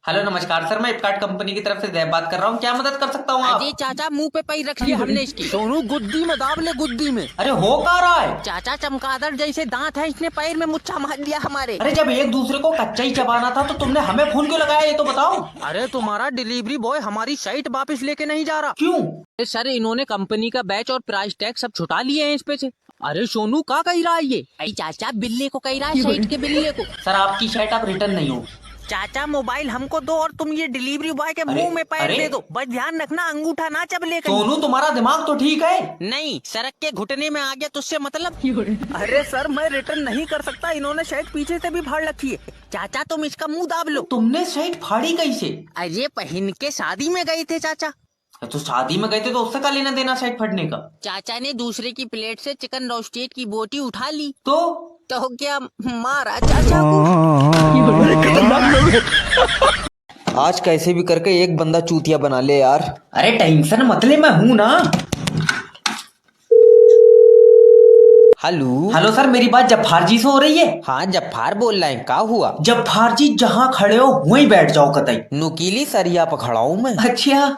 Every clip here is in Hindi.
हेलो नमस्कार सर, मैं फ्लिपकार्ट कंपनी की तरफ से जैब बात कर रहा हूँ। क्या मदद कर सकता हूँ आप? अरे चाचा, मुंह पे पैर रख लिया हमने इसकी। सोनू गुद्दी में दाब ले, गुद्दी में। अरे हो क्या रहा है? चाचा चमगादड़ जैसे दांत है, इसने पैर में मुच्छा मार दिया हमारे। अरे जब एक दूसरे को कच्चा ही चबाना था तो तुमने हमें फोन क्यों लगाया, ये तो बताओ। अरे तुम्हारा डिलीवरी बॉय हमारी साइट वापस लेके नहीं जा रहा। क्यों? अरे सर, इन्होंने कंपनी का बैच और प्राइस टैग सब छुटा लिए हैं इस पे से। अरे सोनू क्या कह रहा है ये? अरे चाचा, बिल्ले को कह रहा है, साइट के बिल्ले को। सर आपकी शर्ट आप रिटर्न नहीं हो। चाचा, मोबाइल हमको दो और तुम ये डिलीवरी बॉय के मुंह में पैर अरे? दे दो। बस ध्यान रखना, अंगूठा ना चबले कहीं। सोनू तुम्हारा दिमाग तो ठीक है? नहीं, सड़क के घुटने में आ गया तो उससे मतलब। अरे सर, मैं रिटर्न नहीं कर सकता, इन्होंने शायद पीछे से भी फाड़ रखी है। चाचा, तुम इसका मुंह दाब लो। तुमने शर्ट फाड़ी कैसे? अरे पहन के शादी में गए थे चाचा। तो शादी में गए थे तो उससे क्या लेना देना शर्ट फटने का? चाचा ने दूसरे की प्लेट से चिकन रोस्टेड की बोटी उठा ली तो क्या मारा चाचा को। आज कैसे भी करके एक बंदा चूतिया बना ले यार। अरे टेंशन मत ले, मैं हूँ ना। हेलो। हेलो सर, मेरी बात जब्बार जी से हो रही है? हाँ, जब्बार बोल रहे हैं, का हुआ? जब्बार जी जहाँ खड़े हो वहीं बैठ जाओ कतई। नुकीली सरिया पर खड़ा हूँ मैं। अच्छा,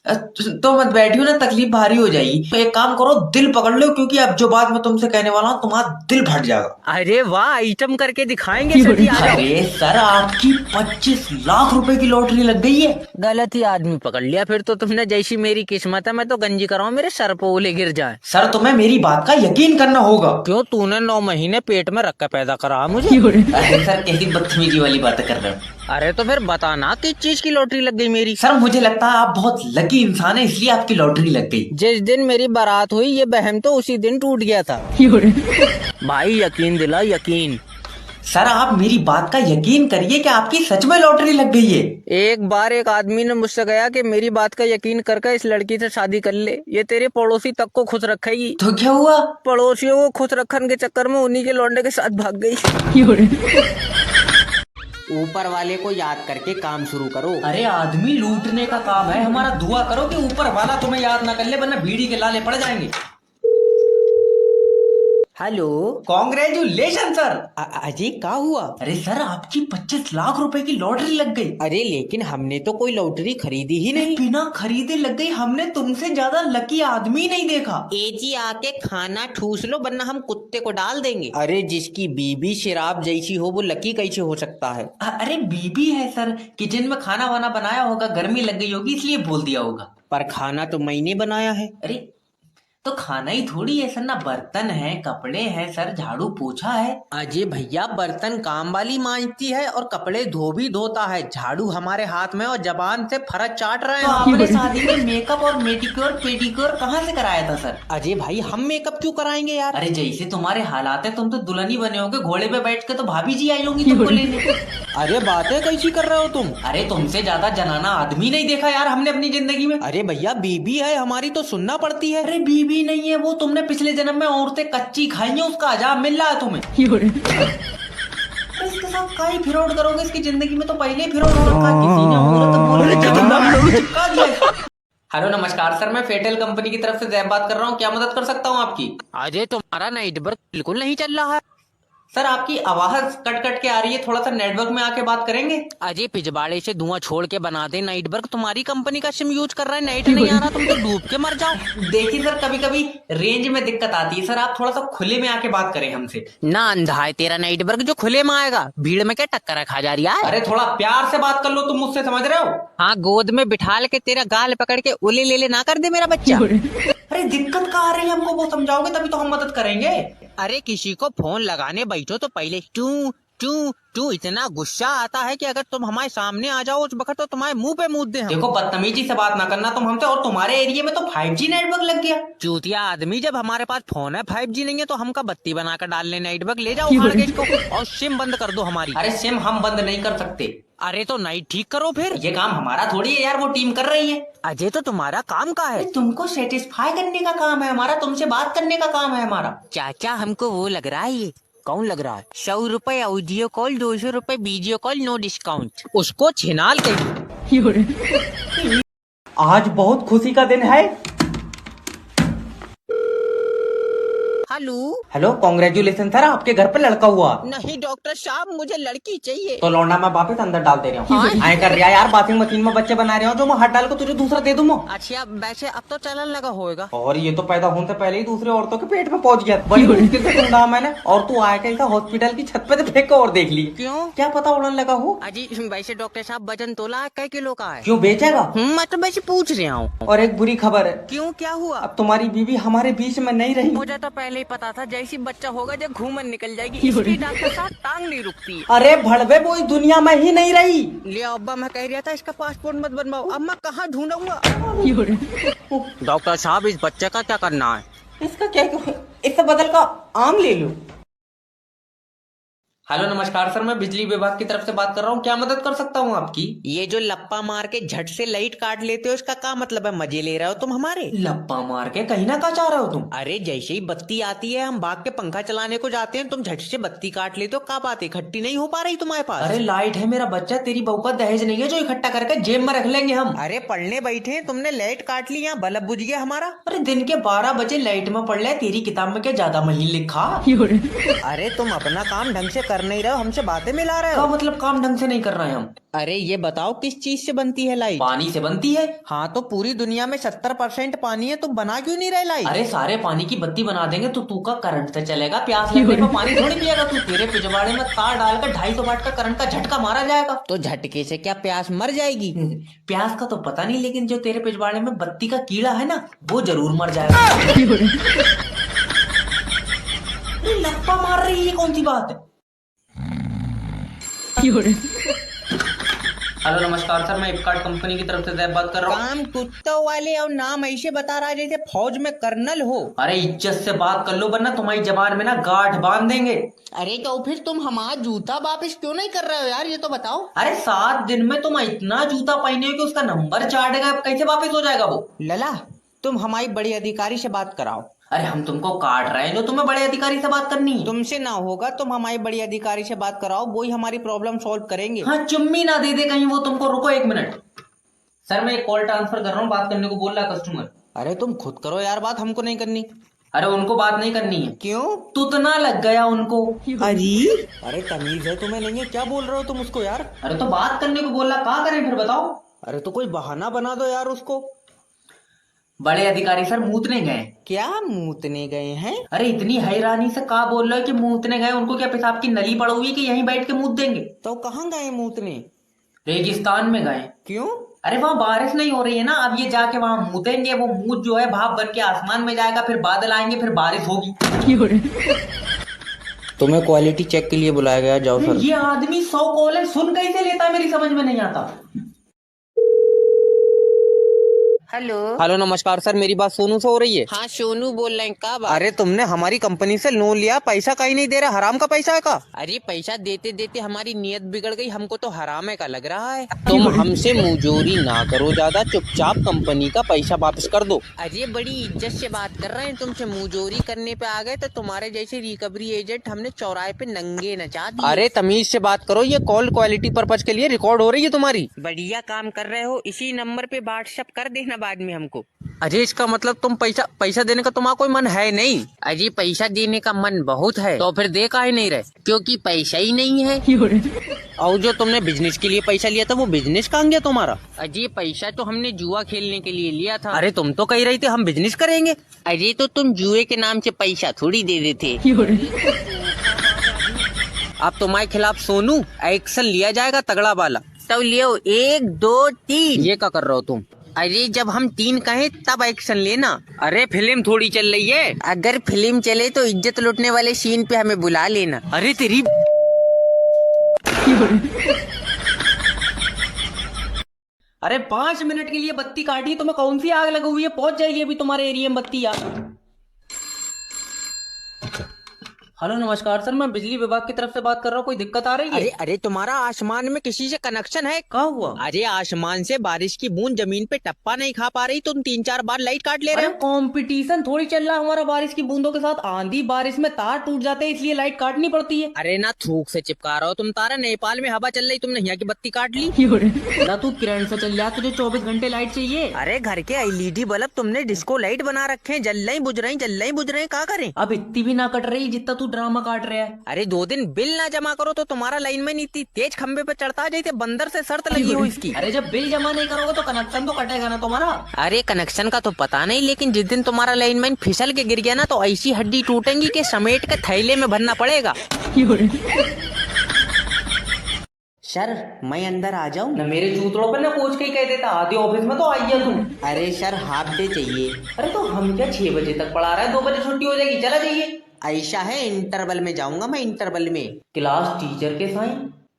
तो मत बैठियो ना, तकलीफ भारी हो जाएगी। तो एक काम करो, दिल पकड़ लो, क्योंकि अब जो बात मैं तुमसे कहने वाला हूँ तुम्हारा दिल फट जाएगा। अरे वाह, आइटम करके दिखाएंगे सर जी, आ जाओ। अरे सर, आपकी 25 लाख रुपए की लॉटरी लग गई है। गलत ही आदमी पकड़ लिया फिर तो तुमने। जैसी मेरी किस्मत है, मैं तो गंजी कराऊं मेरे सर पे ओले गिर जाए। सर तुम्हें मेरी बात का यकीन करना होगा। क्यों, तूने 9 महीने पेट में रख के पैदा करा मुझे। अरे सर, कैसी बदतमीजी वाली बातें कर रहे हो? अरे तो फिर बताना किस चीज की लॉटरी लग गई मेरी। सर मुझे लगता है आप बहुत लकी इंसान है, इसलिए आपकी लॉटरी लग गई। जिस दिन मेरी बारात हुई ये बहम तो उसी दिन टूट गया था। भाई यकीन दिला, यकीन। सर आप मेरी बात का यकीन करिए कि आपकी सच में लॉटरी लग गई है। एक बार एक आदमी ने मुझसे कहा कि मेरी बात का यकीन करके इस लड़की से शादी कर ले, ये तेरे पड़ोसी तक को खुश रखेगी। तो क्या हुआ? पड़ोसियों को खुश रखने के चक्कर में उन्हीं के लौंडे के साथ भाग गई। ऊपर वाले को याद करके काम शुरू करो। अरे आदमी लूटने का काम है हमारा, दुआ करो कि ऊपर वाला तुम्हें याद ना कर ले, वरना बीड़ी के लाले पड़ जाएंगे। हेलो। Congratulation sir. अजी, का हुआ? अरे सर, आपकी 25 लाख रुपए की लॉटरी लग गई। अरे लेकिन हमने तो कोई लॉटरी खरीदी ही नहीं। बिना खरीदे लग गई, हमने तुमसे ज्यादा लकी आदमी नहीं देखा। एजी आके खाना ठूस लो, वरना हम कुत्ते को डाल देंगे। अरे जिसकी बीबी शराब जैसी हो वो लकी कैसे हो सकता है? अरे बीबी है सर, किचन में खाना वाना बनाया होगा, गर्मी लग गई होगी इसलिए बोल दिया होगा। पर खाना तो मैंने बनाया है। अरे तो खाना ही थोड़ी है सर, ना बर्तन है, कपड़े हैं सर, झाड़ू पोछा है। अजय भैया, बर्तन काम वाली मांजती है और कपड़े धोबी धोता है। झाड़ू हमारे हाथ में और जबान से फरक चाट रहे तो हैं। आपने शादी में मेकअप और मेडिक्योर पेडिक्योर कहाँ से कराया था सर? अजय भाई, हम मेकअप क्यों कराएंगे यार? अरे जैसे तुम्हारे हालात है, तुम तो दुल्हनी बने होगे, घोड़े पे बैठ के तो भाभी जी आई होंगी तुमको लेने। अरे बातें कैसी कर रहे हो तुम? अरे तुमसे ज्यादा जनाना आदमी नहीं देखा यार हमने अपनी जिंदगी में। अरे भैया, बीबी है हमारी तो सुनना पड़ती है। अरे बीबी नहीं है वो, तुमने पिछले जन्म में औरतें कच्ची खाई हैं, उसका अजाब मिल रहा है तुम्हें। इसके साथ का ही फिरौड करोगे, इसकी जिंदगी में तो पहले ही फिरौड हो रखा है। किसी ने औरत बोल चिपका दिया। हेलो नमस्कार सर, मैं फेटेल कंपनी की तरफ से जैब बात कर रहा हूँ। क्या मदद कर सकता हूँ आपकी? अजय, तुम्हारा नाइट वर्क बिल्कुल नहीं चल रहा है। सर आपकी आवाज कट कट के आ रही है, थोड़ा सा नेटवर्क में आके बात करेंगे? अजय, पिछवाड़े से धुआं छोड़ के बना दे नाइट वर्क। तुम्हारी कंपनी का सिम यूज कर रहा है, नेट नहीं आ रहा, तुम तो डूब के मर जाओ। देखिए सर, कभी कभी रेंज में दिक्कत आती है सर, आप थोड़ा सा खुले में आके बात करें हमसे। ना अंधा है तेरा नाइट वर्क जो खुले में आएगा, भीड़ में क्या टक्कर खा जा रही है। अरे थोड़ा प्यार से बात कर लो, तुम मुझसे समझ रहे हो? हाँ, गोद में बिठाल के तेरा गाल पकड़ के उले ले ना कर दे मेरा बच्चा। अरे दिक्कत कहाँ आ रही है, हमको वो समझाओगे तभी तो हम मदद करेंगे। अरे किसी को फोन लगाने बैठो तो पहले टू टू टू इतना गुस्सा आता है कि अगर तुम हमारे सामने आ जाओ उस वक्त तो तुम्हारे मुंह पे मुंह दे हम। देखो बदतमीजी से बात ना करना तुम हमसे, और तुम्हारे एरिया में तो 5G नेटवर्क लग गया। चूतिया आदमी, जब हमारे पास फोन है 5G नहीं है तो हमका बत्ती बनाकर डाल ले नेटवर्क, ले जाओ उखाड़ के इसको और सिम बंद कर दो हमारी। अरे सिम हम बंद नहीं कर सकते। अरे तो नाइट ठीक करो फिर। ये काम हमारा थोड़ी है यार, वो टीम कर रही है। अजय, तो तुम्हारा काम का है? तुमको सेटिस्फाई करने का काम है हमारा, तुमसे बात करने का काम है हमारा। चाचा, हमको वो लग रहा है। ये कौन लग रहा है? 100 रुपए ऑडियो कॉल, 200 रुपए वीडियो कॉल, नो डिस्काउंट। उसको छिनाल के। आज बहुत खुशी का दिन है। हेलो। हेलो, कांग्रेचुलेशन सर, आपके घर पे लड़का हुआ। नहीं डॉक्टर साहब, मुझे लड़की चाहिए। तो लौंडा मैं वापस अंदर डाल दे रहा हूँ। आए कर रहा यार, वॉशिंग मशीन में बच्चे बना रहे हो जो मैं हाथ डाल के तुझे दूसरा दे दूँ। अच्छा वैसे अब तो चलन लगा होएगा। और ये तो पैदा होने से पहले ही दूसरे औरतों के पेट में पहुंच गया। बड़ी मुश्किल से ढूंढा मैंने, और तू आया कैसा हॉस्पिटल की छत पे से फेंक के और देख ली। क्यों? क्या पता उड़न लगा हो। अजी वैसे डॉक्टर साहब वजन तोला कै किलो का है? क्यों बेचेगा? मैं तो वैसे पूछ रहा हूँ। और एक बुरी खबर है। क्यों, क्या हुआ? अब तुम्हारी बीवी हमारे बीच में नहीं रही। मुझे तो पहले ही पता था, जैसी बच्चा होगा जब घूमन निकल जाएगी। इसकी डॉक्टर साहब टांग नहीं रुकती। अरे भड़वे, वो इस दुनिया में ही नहीं रही। लिया अब्बा, मैं कह रहा था इसका पासपोर्ट मत बनवाओ। अब मैं कहाँ ढूंढूंगा? डॉक्टर साहब इस बच्चे का क्या करना है? इसका क्या, इससे बदल का आम ले लो। हेलो नमस्कार सर, मैं बिजली विभाग की तरफ से बात कर रहा हूँ, क्या मदद कर सकता हूँ आपकी? ये जो लप्पा मार के झट से लाइट काट लेते हो, इसका क्या मतलब है? मजे ले रहे हो तुम हमारे? लप्पा मार के कहीं ना कहा चाह रहे हो तुम? अरे जैसे ही बत्ती आती है, हम भाग के पंखा चलाने को जाते हैं, तुम झट से बत्ती काट लेते हो। क्या बात है, इकट्ठी नहीं हो पा रही तुम्हारे पास? अरे लाइट है मेरा बच्चा, तेरी बहू का दहेज नहीं है जो इकट्ठा करके जेब में रख लेंगे हम। अरे पढ़ने बैठे हैं, तुमने लाइट काट ली, यहाँ बल्ब बुझ गया हमारा। अरे दिन के 12 बजे लाइट में पढ़ ले, तेरी किताब में क्या ज्यादा महीन लिखा? अरे तुम अपना काम ढंग से कर नहीं रहे हो, हमसे बातें मिला रहे का हो। मतलब काम ढंग से नहीं कर रहे हैं हम? अरे ये बताओ किस चीज से बनती है लाइट? पानी से बनती है। हाँ तो पूरी दुनिया में 70% पानी है, तुम बना क्यों नहीं रहे लाइट? अरे सारे पानी की बत्ती बना देंगे तो तू का करंट से चलेगा, प्यास लगने पर पानी थोड़ी पिएगा तू। तेरे पिछवाड़े में तार डालकर 250 वाट का करंट का झटका मारा जाएगा। तो झटके से क्या प्यास मर जाएगी? प्यास का तो पता नहीं, लेकिन जो तेरे पिछवाड़े में बत्ती का कीड़ा है ना, वो जरूर मर जाएगा। अरे लप्पा मार रही है, कौन सी बात है? हेलो नमस्कार सर, मैं फ्लिपकार्ट कंपनी की तरफ से जैब बात कर रहा हूँ। काम कुत्तों वाले और नाम ऐसे बता रहा है जैसे फौज में कर्नल हो। अरे इज्जत से बात कर लो, वरना तुम्हारी जबान में ना गांठ बांध देंगे। अरे तो फिर तुम हमारा जूता वापस क्यों नहीं कर रहे हो यार, ये तो बताओ। अरे 7 दिन में तुम इतना जूता पहने हो कि उसका नंबर चाटेगा, कैसे वापस हो जाएगा वो? लला, तुम हमारी बड़ी अधिकारी से बात कराओ। अरे हम तुमको काट रहे हैं, जो तुम्हें बड़े अधिकारी से बात करनी है। तुमसे ना होगा, तुम हमारी बड़ी अधिकारी से बात कराओ, वो ही हमारी प्रॉब्लम सॉल्व करेंगे। हाँ, चुम्मी ना दे दे कहीं वो तुमको। रुको 1 मिनट सर, मैं एक कॉल ट्रांसफर कर रहा हूँ, बात करने को बोल रहा है कस्टमर। अरे तुम खुद करो यार बात, हमको नहीं करनी। अरे उनको बात नहीं करनी है। क्यों? तुतना लग गया उनको। अरे तमीज है तुम्हें नहीं है, क्या बोल रहे हो तुम उसको यार? अरे तो बात करने को बोला, क्या करें फिर बताओ? अरे तो कोई बहाना बना दो यार उसको। बड़े अधिकारी सर मूतने गए। क्या मूतने गए हैं? अरे इतनी हैरानी से कहा बोल रहे हो कि मूतने गए? उनको क्या पेशाब की नली पड़ी हुई है कि यहीं बैठ के मूत देंगे? तो कहाँ गए मूतने? रेगिस्तान में गए। क्यों? अरे वहाँ बारिश नहीं हो रही है ना, अब ये जाके वहाँ मूतेंगे, वो मूत जो है भाप बन के आसमान में जाएगा, फिर बादल आएंगे, फिर बारिश होगी। तुम्हें क्वालिटी चेक के लिए बुलाया गया, जाओ सर। ये आदमी 100 कॉल है, सुन कैसे लेता है, मेरी समझ में नहीं आता। हेलो नमस्कार सर, मेरी बात सोनू से हो रही है? हाँ सोनू बोल रहे हैं। का बात? अरे तुमने हमारी कंपनी से लोन लिया, पैसा कहीं नहीं दे रहा, हराम का पैसा है का? अरे पैसा देते देते हमारी नीयत बिगड़ गई, हमको तो हराम है का लग रहा है। तुम हमसे मुजोरी ना करो ज्यादा, चुपचाप कंपनी का पैसा वापस कर दो। अरे बड़ी इज्जत से बात कर रहे हैं, तुमसे मुजोरी करने पे आ गए तो तुम्हारे जैसे रिकवरी एजेंट हमने चौराहे पे नंगे नचा दिए। अरे तमीज से बात करो, ये कॉल क्वालिटी पर्पज के लिए रिकॉर्ड हो रही है तुम्हारी। बढ़िया काम कर रहे हो, इसी नंबर पे व्हाट्सएप कर देना बाद में हमको। अजय इसका मतलब तुम पैसा देने का तुम्हारा कोई मन है नहीं? अजय पैसा देने का मन बहुत है, तो फिर दे काहे नहीं रहे? क्योंकि पैसा ही नहीं है। और जो तुमने बिजनेस के लिए पैसा लिया था, वो बिजनेस कहाँ गया तुम्हारा? अजय पैसा तो हमने जुआ खेलने के लिए लिया था। अरे तुम तो कह रही थी हम बिजनेस करेंगे। अजय तो तुम जुए के नाम से पैसा थोड़ी दे देते। अब तुम्हारे खिलाफ सोनू एक्शन लिया जाएगा तगड़ा वाला। तो लियो 1 2 3। ये क्या कर रहे हो तुम? अरे जब हम 3 कहें तब एक्शन लेना। अरे फिल्म थोड़ी चल रही है। अगर फिल्म चले तो इज्जत लूटने वाले सीन पे हमें बुला लेना। अरे तेरी अरे 5 मिनट के लिए बत्ती काटी, तुम्हें कौन सी आग लगी हुई है? पहुंच जाएगी अभी तुम्हारे एरिया में बत्ती। यार हेलो नमस्कार सर, मैं बिजली विभाग की तरफ से बात कर रहा हूँ। कोई दिक्कत आ रही है? अरे अरे तुम्हारा आसमान में किसी से कनेक्शन है? क्या हुआ? अरे आसमान से बारिश की बूंद जमीन पे टप्पा नहीं खा पा रही, तुम 3-4 बार लाइट काट ले रहे अरे हो। कंपटीशन थोड़ी चल रहा है हमारा बारिश की बूंदों के साथ। आंधी बारिश में तार टूट जाते हैं, इसलिए लाइट काटनी पड़ती है। अरे ना थूक से चिपका रहा हो तुम तारा, नेपाल में हवा चल रही, तुमने यहाँ की बत्ती काट ली। ना तू किरण से चल जा, तुझे 24 घंटे लाइट चाहिए। अरे घर के एलईडी बल्ब तुमने डिस्को लाइट बना रखे हैं, जल रही बुझ रही, जल रही बुझ रही, क्या करें? अब इतनी भी ना कट रही जितना तू ड्रामा काट रहा है। अरे 2 दिन बिल ना जमा करो तो तुम्हारा लाइनमैन इतनी तेज खंबे पे चढ़ता है जैसे बंदर से शर्त लगी हो इसकी। अरे जब बिल जमा नहीं करोगे तो कनेक्शन तो कटेगा ना तुम्हारा। अरे कनेक्शन का तो पता नहीं, लेकिन जिस दिन तुम्हारा लाइनमैन फिसल के गिर गया ना तो ऐसी हड्डी टूटेंगी कि समेट के थैले में भरना पड़ेगा। सर मैं अंदर आ जाऊं? न मेरे जूतड़ों पर ना पूछ के ही कह देता, आधे ऑफिस में तो आइए तू। अरे सर हाफ डे चाहिए। अरे तो हम क्या 6 बजे तक पढ़ा रहा है, 2 बजे छुट्टी हो जाएगी, चला जाइए। ऐसा है, इंटरवल में जाऊंगा मैं, इंटरवल में। क्लास टीचर के साइन,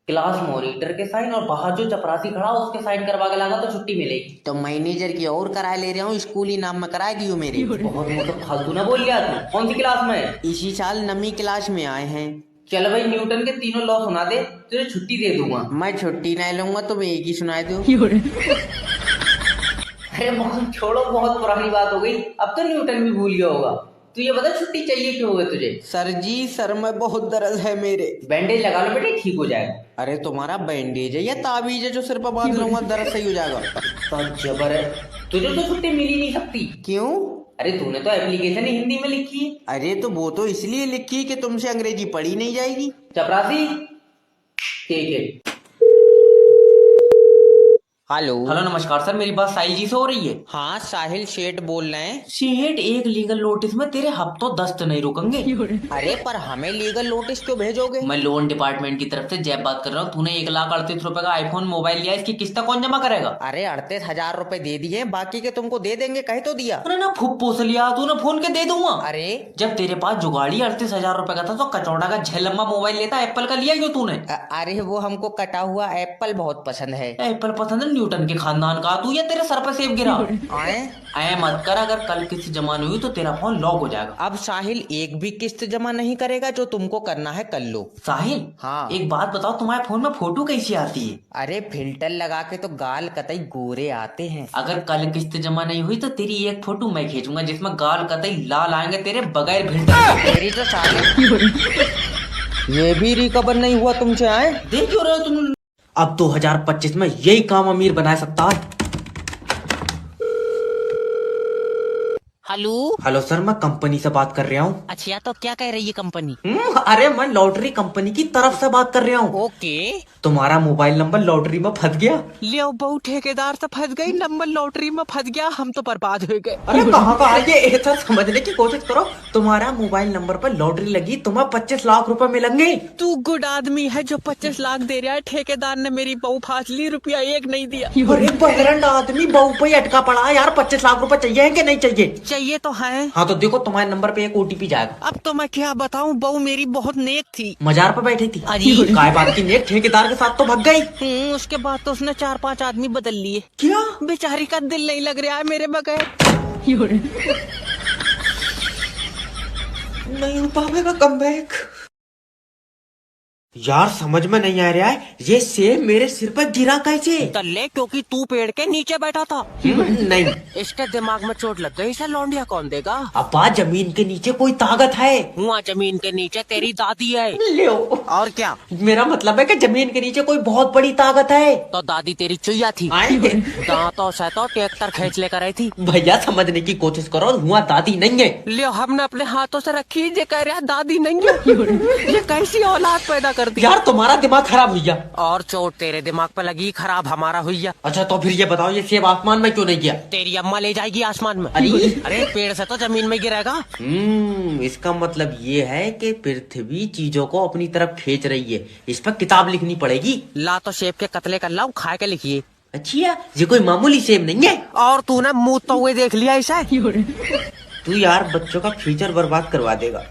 क्लास मॉनिटर के साइन और बाहर जो चपरासी खड़ा उसके साइन करवा के लागा तो छुट्टी मिलेगी। तो मैनेजर की और कराए ले रहा हूँ, स्कूली नाम में कराए दियो मेरे। बहुत मतलब फालतू ना बोल लिया तू। कौन सी क्लास में है? इसी साल 9वीं क्लास में आए हैं। चल भाई न्यूटन के तीनों लॉ सुना दे, तुझे छुट्टी दे दूंगा। मैं छुट्टी नहीं लूंगा, तुम एक ही सुना दो। अरे बहुत छोड़ो, बहुत पुरानी बात हो गई, अब तो न्यूटन भी भूल गया होगा। तू ये बता छुट्टी चाहिए क्यों है तुझे? सर जी सर में बहुत दर्द है मेरे। बैंडेज लगा लो बेटे, ठीक हो जाएगा। अरे तुम्हारा बैंडेज है या ताबीज है जो सिर पर बांध लूंगा, दर्द सही हो जाएगा? तो जबर है, तुझे तो छुट्टी मिल ही नहीं सकती। क्यों? अरे तूने तो एप्लीकेशन ही हिंदी में लिखी है। अरे तो वो तो इसलिए लिखी है कि तुमसे अंग्रेजी पढ़ी नहीं जाएगी। चपरासी ठीक है। हेलो हेलो नमस्कार सर, मेरी बात साहिल जी से हो रही है? हाँ साहिल शेठ बोल रहे हैं। सेठ, एक लीगल नोटिस में तेरे हफ्तों 10 तो नहीं रुकेंगे। अरे पर हमें लीगल नोटिस क्यों भेजोगे? मैं लोन डिपार्टमेंट की तरफ से जैब बात कर रहा हूँ। तूने 1,38,000 रुपए का आईफोन मोबाइल लिया, इसकी किस्त कौन जमा करेगा? अरे 38,000 रुपए दे दिए, बाकी के तुमको दे देंगे, कह तो दिया। अरे ना फुप्पो से लिया, तूने फोन के दे दूंगा। अरे जब तेरे पास जुगाड़ी 38,000 रुपए का था तो कचौड़ा का झलम्मा मोबाइल लेता, एप्पल का लिया क्यों तूने? अरे वो हमको कटा हुआ एप्पल बहुत पसंद है। एप्पल पसंद है? न्यूटन के खानदान का तू, या तेरे सर पर सेब गिरा? आए ऐ मत कर, अगर कल किस्त जमा नहीं हुई तो तेरा फोन लॉक हो जाएगा। अब साहिल एक भी किस्त जमा नहीं करेगा, जो तुमको करना है कर लो। साहिल हाँ। एक बात बताओ, तुम्हारे फोन में फोटो कैसी आती है? अरे फिल्टर लगा के तो गाल कतई गोरे आते हैं। अगर कल किस्त जमा नहीं हुई तो तेरी एक फोटो मैं खींचूंगा जिसमें गाल कतई लाल आएंगे तेरे बगैर फिल्टर। तेरी तो साले ये भी रिकवर नहीं हुआ तुमसे। आए देख क्यों रहे हो तुम? अब 2025 में यही काम अमीर बना सकता है। हेलो हेलो सर, मैं कंपनी से बात कर रहा हूँ। अच्छा तो क्या कह रही है कंपनी? अरे मैं लॉटरी कंपनी की तरफ से बात कर रहा हूँ। ओके। तुम्हारा मोबाइल नंबर लॉटरी में फंस गया। ले बहु ठेकेदार से फंस गई, नंबर लॉटरी में फंस गया, हम तो बर्बाद हो गए। अरे कहाँ का ये ऐसा समझने की कोशिश करो। तुम्हारा मोबाइल नंबर पर लॉटरी लगी, तुम्हें 25 लाख रुपए मिलेंगे। तू गुड आदमी है जो 25 लाख दे रहा है, ठेकेदार ने मेरी बहू फांस ली, रुपया एक नहीं दिया। अरे बहरंड आदमी, बहू पे ही अटका पड़ा है यार। 25 लाख रुपए चाहिए कि नहीं चाहिए? चाहिए तो है। हाँ तो देखो, तुम्हारे नंबर पे एक OTP जाएगा। अब तो मैं क्या बताऊं, बहू मेरी बहुत नेक थी। मजार पे बैठी थी। अरे काय बात की नेक, ठेकेदार के साथ तो भाग गई। उसके बाद तो उसने 4-5 आदमी बदल लिए। क्या? बेचारी का दिल नहीं लग रहा है मेरे बगैर। नहीं हो पाएगा कमबैक। यार समझ में नहीं आ रहा है, ये सेब मेरे सिर पर गिरा कैसे? तल्ले क्योंकि तू पेड़ के नीचे बैठा था। नहीं, इसके दिमाग में चोट लग गई, इसे लौंडिया कौन देगा? अब्बा जमीन के नीचे कोई ताकत है। हुआ जमीन के नीचे तेरी दादी है। लो। और क्या? मेरा मतलब है कि जमीन के नीचे कोई बहुत बड़ी ताकत है। तो दादी तेरी चुईया थी। दांतों से तो ट्रैक्टर खींच लेकर आई थी। भैया समझने की कोशिश करो, हुआ दादी नहीं है। लियो हमने अपने हाथों से रखी, ये कह रहा दादी नहीं है। ये कैसी औलाद पैदा कर दी? यार तुम्हारा दिमाग खराब हुआ। और चोट तेरे दिमाग पे लगी, खराब हमारा हुआ। अच्छा तो फिर ये बताओ, ये सेब आसमान में क्यों नहीं गया? तेरी अम्मा ले जाएगी आसमान में। अरे पेड़ से तो जमीन में गिरेगा। इसका मतलब ये है कि पृथ्वी चीजों को अपनी तरफ खींच रही है। इस पर किताब लिखनी पड़ेगी। ला तो सेब के कतले कर लाऊं, खा के लिखिए। अच्छा, ये कोई मामूली सेब नहीं है। और तूने मुँह तो हुए देख लिया ऐसा? तू यार बच्चों का फ्यूचर बर्बाद करवा देगा।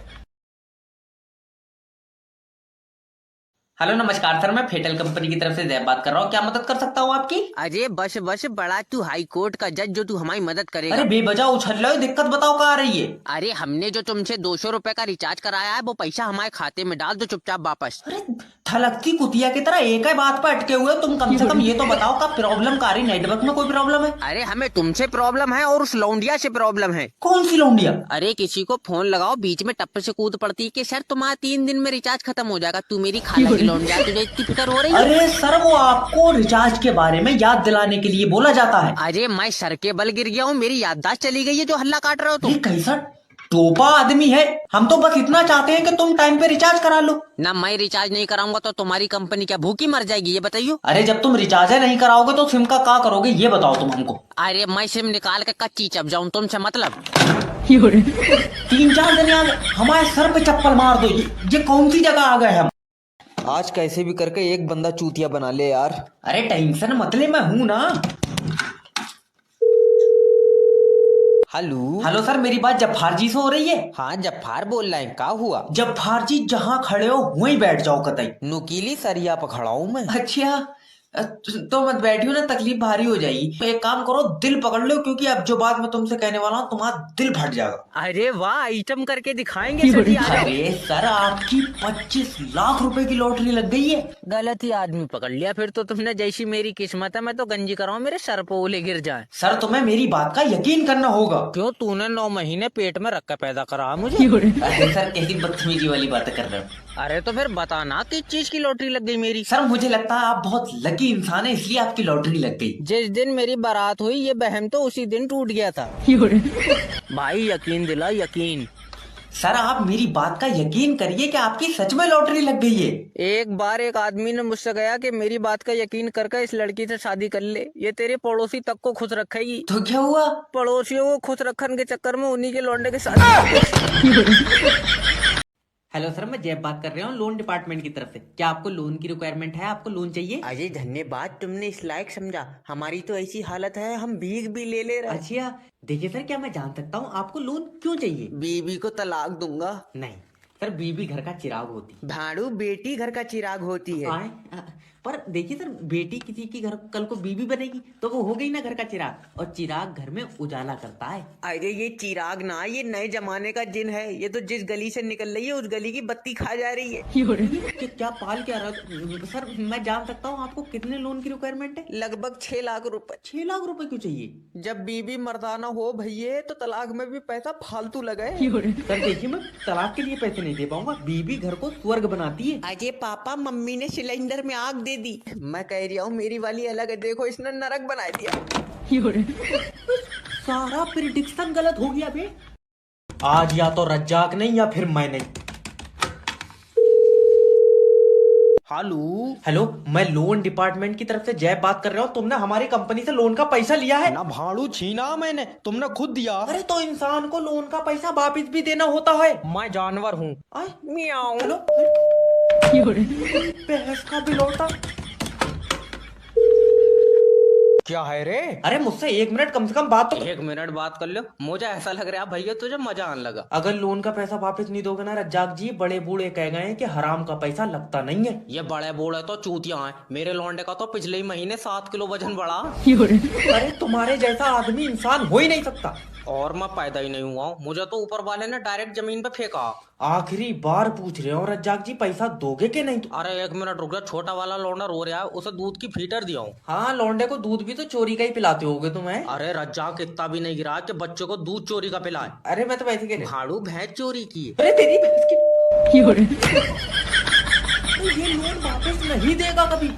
हेलो नमस्कार सर, मैं फेटल कंपनी की तरफ से जैब बात कर रहा हूँ। क्या मदद कर सकता हूँ आपकी? अरे बस बस बड़ा तू हाई कोर्ट का जज जो तू हमारी मदद करेगा। अरे बेवजह उछल रहे हो, दिक्कत बताओ कहाँ आ रही है? अरे हमने जो तुमसे 200 रुपए का रिचार्ज कराया है वो पैसा हमारे खाते में डाल दो चुपचाप वापस। अरे थलकती कुतिया की तरह एक ही बात पर अटके हुए हो तुम। कम से कम ये तो बताओ का प्रॉब्लम का रही, नेटवर्क में कोई प्रॉब्लम है? अरे हमें तुमसे प्रॉब्लम है और उस लौंडिया से प्रॉब्लम है। कौन सी लौंडिया? अरे किसी को फोन लगाओ बीच में टप्पे से कूद पड़ती है कि सर तुम्हारा 3 दिन में रिचार्ज खत्म हो जाएगा। तू मेरी खाला की लौंडिया, तुझे इतनी फिक्र हो रही है? अरे सर, वो आपको रिचार्ज के बारे में याद दिलाने के लिए बोला जाता है। अरे मैं सर के बल गिर गया हूँ, मेरी याददाश्त चली गई है जो हल्ला काट रहे हो तुम। ये कैसा टोपा आदमी है? हम तो बस इतना चाहते हैं कि तुम टाइम पे रिचार्ज करा लो। ना मैं रिचार्ज नहीं कराऊंगा तो तुम्हारी कंपनी क्या भूखी मर जाएगी ये बताइयो? अरे जब तुम रिचार्ज नहीं कराओगे तो सिम का क्या करोगे ये बताओ तुम हमको। अरे मैं सिम निकाल के कच्ची चप जाऊं तुमसे मतलब? 3-4 दिन आ गए, हमारे सर पे चप्पल मार दो। ये कौन सी जगह आ गए हम? आज कैसे भी करके एक बंदा चूतिया बना ले यार। अरे टेंशन मत ले, मैं हूं ना। हेलो सर, मेरी बात जफार जी से हो रही है? हाँ जफार बोल रहे हैं, क्या हुआ? जफार जी जहाँ खड़े हो वहीं बैठ जाओ कतई। नुकीली सरिया पकड़ा हूँ मैं। अच्छा तो मत बैठियो ना, तकलीफ भारी हो जाएगी। तो एक काम करो, दिल पकड़ लो, क्योंकि अब जो बात मैं तुमसे कहने वाला हूँ तुम्हारा दिल फट जाएगा। अरे वाह, आइटम करके दिखाएंगे सर जी, आ जाओ। अरे सर, आपकी 25 लाख रुपए की लॉटरी लग गई है। गलत ही आदमी पकड़ लिया फिर तो तुमने। जैसी मेरी किस्मत है मैं तो गंजी कराऊं मेरे सर पे ओले गिर जाए। सर तुम्हें मेरी बात का यकीन करना होगा। क्यों, तूने 9 महीने पेट में रख कर पैदा करा मुझे? अरे सर, कैसी बदतमीजी वाली बातें कर रहे हो? अरे तो फिर बताना किस चीज की लॉटरी लग गई मेरी? सर मुझे लगता है आप बहुत लकी इंसान है, इसलिए आपकी लॉटरी लग गई। जिस दिन मेरी बारात हुई ये बहम तो उसी दिन टूट गया था। भाई यकीन दिला, यकीन। सर आप मेरी बात का यकीन करिए कि आपकी सच में लॉटरी लग गई है। एक बार एक आदमी ने मुझसे कहा कि मेरी बात का यकीन करके इस लड़की से शादी कर ले, ये तेरे पड़ोसी तक को खुश रखेगी। तो क्या हुआ? पड़ोसियों को खुश रखने के चक्कर में उन्हीं के लौंडे के साथ। हेलो सर, मैं जैब बात कर रहा हूँ लोन डिपार्टमेंट की तरफ से। क्या आपको लोन की रिक्वायरमेंट है? आपको लोन चाहिए? अजय धन्यवाद, तुमने इस लायक समझा। हमारी तो ऐसी हालत है हम भीख भी ले ले रहे। अच्छा देखिए सर, क्या मैं जान सकता हूँ आपको लोन क्यों चाहिए? बीवी को तलाक दूंगा। नहीं सर, बीबी घर का चिराग होती। भाड़ू बेटी घर का चिराग होती है। पर देखिए सर, बेटी किसी की घर कल को बीबी बनेगी तो वो हो गई ना घर का चिराग, और चिराग घर में उजाला करता है। अरे ये चिराग ना, ये नए जमाने का जिन है। ये तो जिस गली से निकल रही है उस गली की बत्ती खा जा रही है। क्या पाल क्या रहा? सर मैं जान सकता हूँ आपको कितने लोन की रिक्वायरमेंट है? लगभग 6 लाख रुपए। 6 लाख रुपए क्यों चाहिए? जब बीवी मर्दाना हो भैये तो तलाक में भी पैसा फालतू लगे। सर देखिए, मैं तलाक के लिए पैसे नहीं दे पाऊंगा। बीबी घर को स्वर्ग बनाती है। अजय पापा, मम्मी ने सिलेंडर में आग दे दी। मैं कह रही हूँ मेरी वाली अलग है, देखो इसने नरक बना दिया। सारा प्रिडिक्शन गलत हो गया बे। आज या तो रज्जाक नहीं या फिर मैं नहीं। हेलो, मैं लोन डिपार्टमेंट की तरफ से जय बात कर रहा हूँ। तुमने हमारी कंपनी से लोन का पैसा लिया है ना भाड़ू छीना मैंने, तुमने खुद दिया। अरे तो इंसान को लोन का पैसा वापिस भी देना होता है। मैं जानवर हूँ। मियाओ। हेलो, भैंस का बिलौटा। क्या है रे? अरे मुझसे 1 मिनट कम से कम बात तो। 1 मिनट बात कर लो। मुझे ऐसा लग रहा है भैया तुझे मजा आने लगा। अगर लोन का पैसा वापस नहीं दोगे ना रज्जाक जी, बड़े बूढ़े कह गए हैं कि हराम का पैसा लगता नहीं है। ये बड़े बूढ़े तो चूतिया हैं। मेरे लौंडे का तो पिछले ही महीने 7 किलो वजन बढ़ा। अरे तुम्हारे जैसा आदमी इंसान हो ही नहीं सकता। और मैं पैदा ही नहीं हुआ हूँ, मुझे तो ऊपर वाले ने डायरेक्ट जमीन पे फेंका। आखिरी बार पूछ रहे हो रज्जाक जी, पैसा दोगे कि नहीं? अरे 1 मिनट रुक जा, छोटा वाला लौंडा रो रहा है, उसे दूध की फीटर दिया हूँ। हाँ, लौंडे को दूध भी तो चोरी का ही पिलाते होगे तुम्हें। अरे रज्जाक इतना भी नहीं गिरा कि बच्चों को दूध चोरी का पिलाए। अरे मैं तो पैसे के लिए। भाड़ू भैंस चोरी की है। अरे तेरी भैंस की। तो ये लोन वापस नहीं देगा कभी।